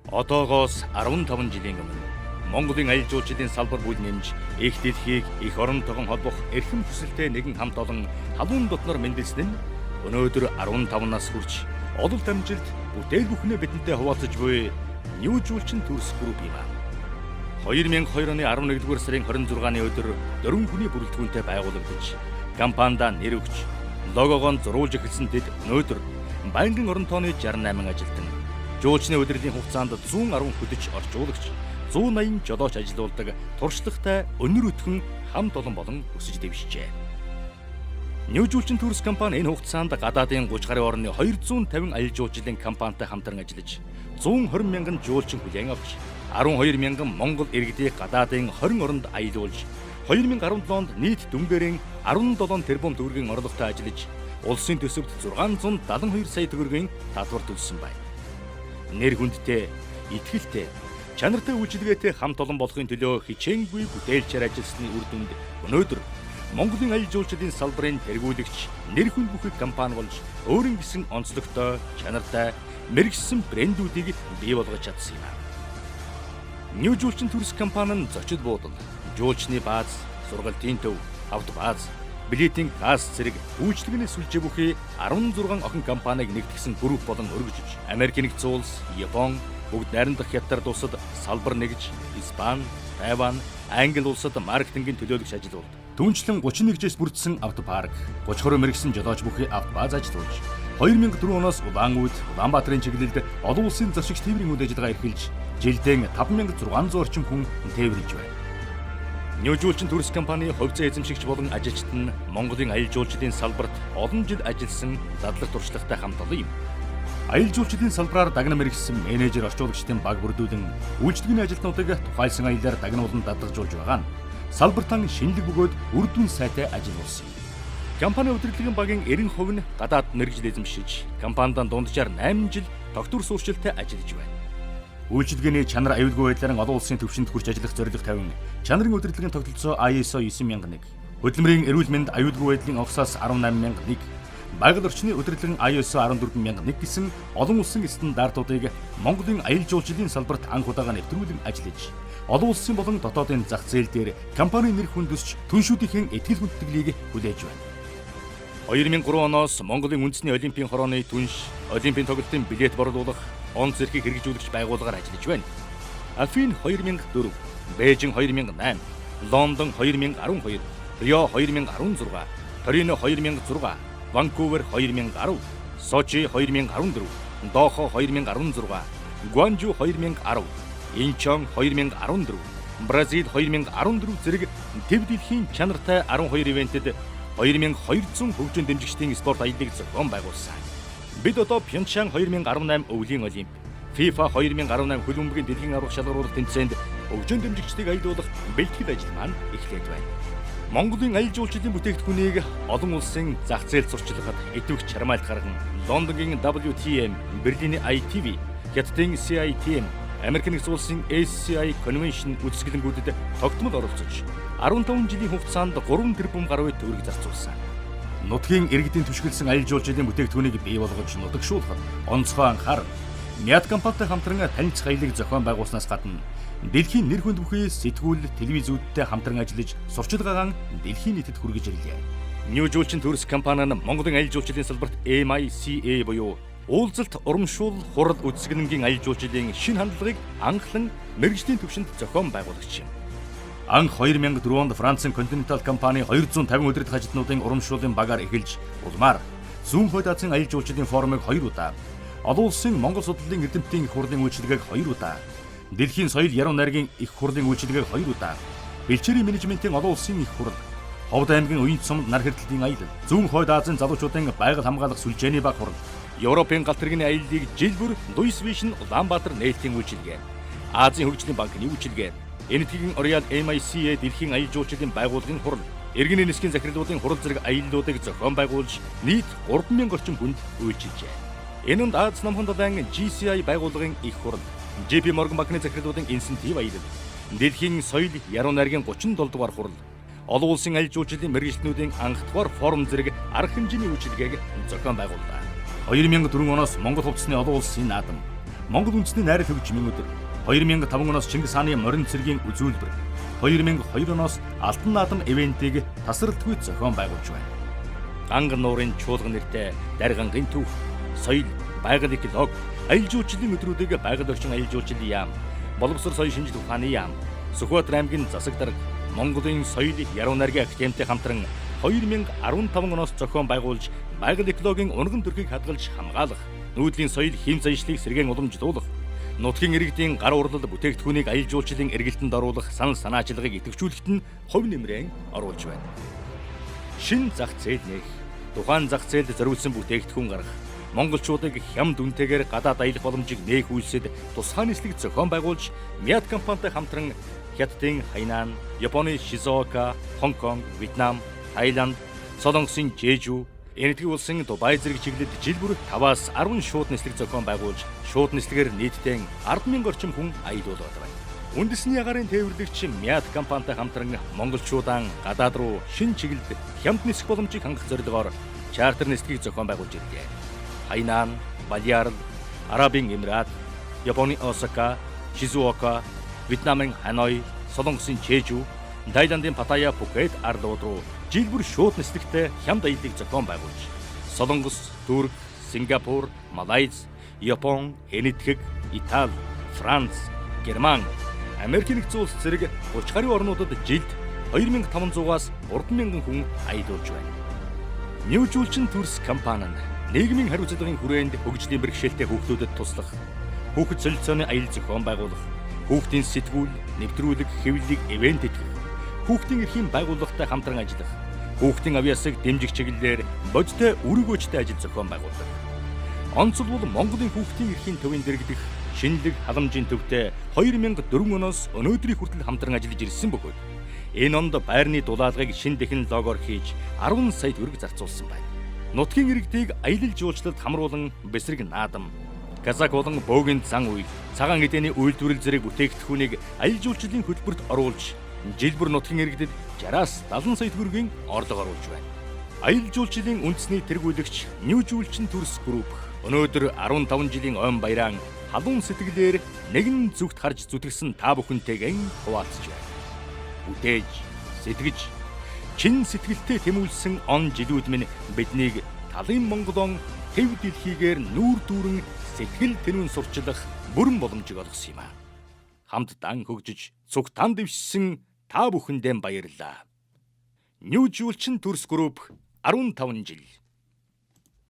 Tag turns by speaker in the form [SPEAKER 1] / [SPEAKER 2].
[SPEAKER 1] Одоогоос 15 жилийн өмнө Монголын аялал жуулчлалын салбар бүл нэмж их дэлхийг эх оронтойгоо холбох эрхэм хүсэлтэй нэгэн хамт олон халуун дотноор мэндэлсэн нь өнөөдөр 15 нас хүрч ололт амжилт бүтээл бүхнээ бидэнтэй хуваалцаж буй New Жуулчин Tours Group юм аа. 2002 оны 11-р сарын 26-ны өдөр 4 хүний бүрэлдэхүүнтэй байгуулагдаж компанида нэр өгч логогоо зурулж эхэлсэн тэд өнөөдөр байнгын орон тооны 68 ажилтан жуулчны удирдлагын хугацаанд 110 хөдөж орчуулагч 180 жолооч ажилуулдаг туршлагатай өнөр өтгөн хамт олон болон өсөж дэвшжээ. New Жуулчин Tours компани энэ хугацаанд гадаадын 30 гаруй орны 250 аялал жуулчлалын компанитай хамтран ажиллаж 120 мянган жуулчин хүлээн авч 12 мянган монгол иргэдийг гадаадын 20 оронд аялуулж 2017 онд нийт дүнгээрийн 17 тэрбум төгрөгийн орлоготой ажиллаж улсын төсөвт 672 сая төгрөгийн татвар төлсөн байна. Нэр хүндтэй, итгэлтэй, чанартай үйлчилгээтэй хамт олон болохын төлөө хичээнгүй бүтээлчээр ажилласны үр дүнд өнөөдөр Монголын аялал жуулчлалын салбарын тэргүүлэгч нэр хүнд бүхий компани болж өөрийн гэсэн онцлогтой, чанартай, мэрэгсэн брэндүүдийг бий болгож чадсан юм. New Жуулчин Tours компани нь зочид буудал, жуулчны бааз, сургалтын төв, автобааз, билетийн касс зэрэг үйлчлэгний сүлжээ бүхий 16 охин компанийг нэгтгэсэн групп болон өргөжж Америк нэгдсэн улс, Япон, бүгд найрамдах хятад улсад салбар нэгж, Испани, Тайван, Англи улсад маркетингийн төлөөлөгч ажиллаулд. Түүнчлэн 31-ээс бүрдсэн автопарк, 30 мэрэгсэн жолооч бүхий автобааз ажиллуулж 2004 оноос Улаанууд, Улаанбаатарын чиглэлд олон улсын зочигч тээврийн үйл ажиллагаа эрхэлж жилдээ 5600 орчим хүн тээвэрлэж байна. New Жуулчин Tours компани хувьцаа эзэмшигч болон ажилчид нь Монголын аялал жуулчлалын салбарт олон жил ажилласан дадлаг туршлагатай хамт олон юм. Аялал жуулчлалын салбараар дагна мэргэсэн менежер орчуулагчдын баг бүрдүүлэн үйлчлэгний ажилтнуудыг тухайлсан аяллаар дагнуулан дадлагжуулж байгаа нь салбартан шинэлэг бөгөөд үр дүн сайтай ажилласан юм. Компани удирдлагын багийн 90% нь гадаад мэргэжил эзэмшиж, компанидаа дунджаар 8 жил тогтвор суурьшилтай ажиллаж байна. Үйлчилгээний чанар аюулгүй байдлаар олон улсын түвшинд хүрч ажиллах зорилго тавин чанарын удирдлагын тогтолцоо ISO 9001, хөдөлмөрийн эрүүл мэнд аюулгүй байдлын огсоос 18001, байгаль орчны удирдлагын ISO 14001 гэсэн олон улсын стандартуудыг Монголын аялал жуулчлалын салбарт анх удаага нэвтрүүлэн ажиллаж, олон улсын болон дотоодын зах зээл дээр компани нэр хүнд өсч түншүүдийн итгэл хүндэтгэлийг хүлээж байна. 2003 оноос Монголын үндэсний олимпийн хорооны түнш, олимпийн тоглолтын билет борлуулах, онц зэргийг хэрэгжүүлэгч байгууллагаар ажиллаж байна. Афин 2004, Бээжин 2008, Лондон 2012, Рио 2016, Торино 2006, Ванкувер 2010, Сочи 2014, Дохо 2016, Гуанжу 2010, Инчон 2014, Бразил 2014 зэрэг төв дэлхийн чанартай 12 ивентэд 2200 хөгжин дэмжигчдийн спорт аяллыг зохион байгуулсан. Бид одоо Пхенчхан 2018 өвлийн олимп, FIFA 2018 хөлбөмбөгийн дэлхийн аврах шалгаруулах тэмцээнд хөгжин дэмжигчдийг аялуулах бэлтгэл ажил маань эхлээд байна. Монголын аялал жуулчлалын бүтээгдэхүүнийг олон улсын зах зээл зурчлагад идэвх чармайлт гарган Лондонгийн WTM, Берлиний ITV, Хятадын CITM, Америк нэгдсэн улсын SCI Convention үзэсгэлэнгүүдэд тогтмол оролцож 15 жилийн хугацаанд 3 тэрбум гаруй төгрөг зарцуулсан. Нутгийн иргэдийн түшгэлсэн аялал жуулчлалын бүтээгдэхүүнийг бий болгож нутагшуулахад онцгой анхаар Мяд компанитай хамтран танилцах аяллыг зохион байгуулснаас гадна дэлхийн нэр хүнд бүхий сэтгүүл, телевизүүдтэй хамтран ажиллаж сурчлагаагаан дэлхийн нийтэд хүргэж ирлээ. New Жуулчин Tours компани нь Монголын аялал жуулчлалын салбарт MICA буюу уулзалт урамшуул хурал үзэсгэлэнгийн аялал жуулчлалын шинэ хандлагыг анхлан мэргэжлийн түвшинд зохион байгуулагч юм. Анх 2004 онд Францын Continental компани 250 удирдах ажилтнуудын урамшууллын багаар эхэлж улмаар зүүн хойд Азийн аялал жуулчлалын форумыг 2 удаа, олон улсын Монгол судлалын эрдэмтдийн их хурлын үйлчилгээг 2 удаа, дэлхийн соёл яруу найргийн их хурлын үйлчилгээг 2 удаа, бэлчээрийн менежментийн олон улсын их хурл, Ховд аймгийн Уянт сумд нар хэрдлэлийн аялал, зүүн хойд Азийн залуучуудын байгаль хамгаалах сүлжээний баг хурл, Европын галт тэрэгний аяллыг жил бүр Луис Вишн Улаанбаатар нээлтийн үйлчилгээ, Азийн хөгжлийн банкны үйлчилгээ, Энэтхэгийн Ориал MICA дэлхийн аялал жуулчлалын байгууллагын хурл, иргэний нисхийн захирлуудын хурл зэрэг аяллуудыг зохион байгуулж нийт 3000 орчим хүнд үйлчилжээ. Энэ нь Аз намхан далайн GCI байгууллагын их хурл, JP Morgan банкны захирлуудын инсентив аялал, дэлхийн соёл яруу найргийн 37 дугаар хурл, олон улсын аялал жуулчлалын мэргэжилтнүүдийн анх дугаар форум зэрэг арга хэмжээний үйлчилгээг зохион байгууллаа. 2004 оноос Монгол хувцсны олон улсын наадам, Монгол үндэсний найрал хөгжмийн өдөр 2005 оноос Чингис хааны морин цэргийн үзүүлбэр 2002 оноос Алтан наадам ивентийг тасралтгүй зохион байгуулж байна. Ганган нуурын чуулган нэртэй даргангийн түүх, соёл, байгаль эколог, аялал жуулчлалын өдрүүдийг байгаль орчин аялал жуулчлалын яам, боловсрол соёлын шинжилгээ ухааны яам, Сүхбаатар аймгийн засаг дарга, Монголын соёл яруу найргийн академитэй хамтран 2015 оноос зохион байгуулж байгаль экологийн унган төрхийг хадгалж хамгаалах, нүүдлийн соёл хэм заншлыг сэргээн уламжлуулах, нутгийн иргэдийн гар урлал бүтээгдэхүүнийг аялал жуулчлалын эргэлтэнд оруулах санал санаачлагыг идэвхжүүлэхэд нь хувь нэмрээ оруулж байна. Шин зах зээл нээх, тухайн зах зээлд зориулсан бүтээгдэхүүн гаргах, монголчуудыг хямд үнэтэйгээр гадаад аялах боломжийг нээх үйлсэд тусгай нислэг зохион байгуулж, Мяд компанитай хамтран Хятадын Хайнан, Японы Шизуока, Хонконг, Вьетнам, Таиланд, Солонгосын Жежу, Энэтхэг улсын Дубай зэрэг чиглэлд жил бүр 5-аас 10 шууд нислэг зохион байгуулж, шууд нислэгээр нийтдээ 10,000 орчим хүн аялуулдаг байна. Үндэсний агаарын тээвэрлэгч Мяд компанитай хамтран монголчуудаа гадаад руу шин чиглэлд хямд нисэх боломжийг хангах зорилгоор чартер нислэгийг зохион байгуулж ирлээ. Хайнан, Балиар, Арабын Эмират, Японы Осака, Шизуока, Вьетнамын Ханой, Солонгосын Жежу, Таиландын Паттайя, Пхукет арлууд руу жил бүр шууд нислэгтэй хямд аяллыг зохион байгуулж, Солонгос, Турк, Сингапур, Малайз, Япон, Энэтхэг, Итали, Франц, Герман, Америк нэгдсэн улс зэрэг 30 гаруй орнуудад жилд 2500-аас 3000 хүн аялуулж байна. Нью-Жуулчин Турс компани нь нийгмийн хариу цалгын хүрээнд хөгжлийн бэрхшээлтэй хүүхдүүдэд туслах, хүүхэд солилцооны аялал зохион байгуулах, хүүхдийн сэтгүүл, нэвтрүүлэг, хэвлэлийг ивент итгэх, хүүхдийн эрхийн байгууллагатай хамтран ажиллах, хүүхдийн авьяасыг дэмжих чиглэлээр бодиттой өргөөжтэй ажил зохион байгуулдаг. Онцлог бол Монголын хүүхдийн эрхийн төвийн дэргэдэх шинэлэг халамжийн төвтэй 2004 оноос өнөөдрийн хүртэл хамтран ажиллаж ирсэн бөгөөд энэ онд байрны дулаалгыг шин технологиор хийж 10 сая төгрөг зарцуулсан байна. Нутгийн иргэдийг аялал жуулчлалд хамруулан бэсрэг наадам, казак болон бөөгийн зан үйл, цагаан эдэний үйлдвэрлэл зэрэг бүтээгдэхүүнийг аялал жуулчлалын хөтөлбөрт оруулж жил бүр нутгийн иргэдэд 60-аас 70 сая төгрөгийн орлого оруулж байна. Аялал жуулчлалын үндэсний тэргүүлэгч Нью-Жуулчин Турс Групп өнөөдөр 15 жилийн ойн баяраа халуун сэтгэлээр нэгэн зүгт харж зүтгэсэн та бүхэнтэйгээ хуваалцж байна. Бүтээж, сэтгэж, чин сэтгэлтэй тэмүүлсэн он жилүүд минь биднийг талын Монголон төв дэлхийгээр нүүр дүүрэн сэтгэл тэнүүн сурчлах бүрэн боломжийг олгосон юм а. Хамтдаа хөгжиж, цугтан дэвшсэн та бүхэндээ баярлалаа. Нью-Жуулчин Турс Групп 15 жил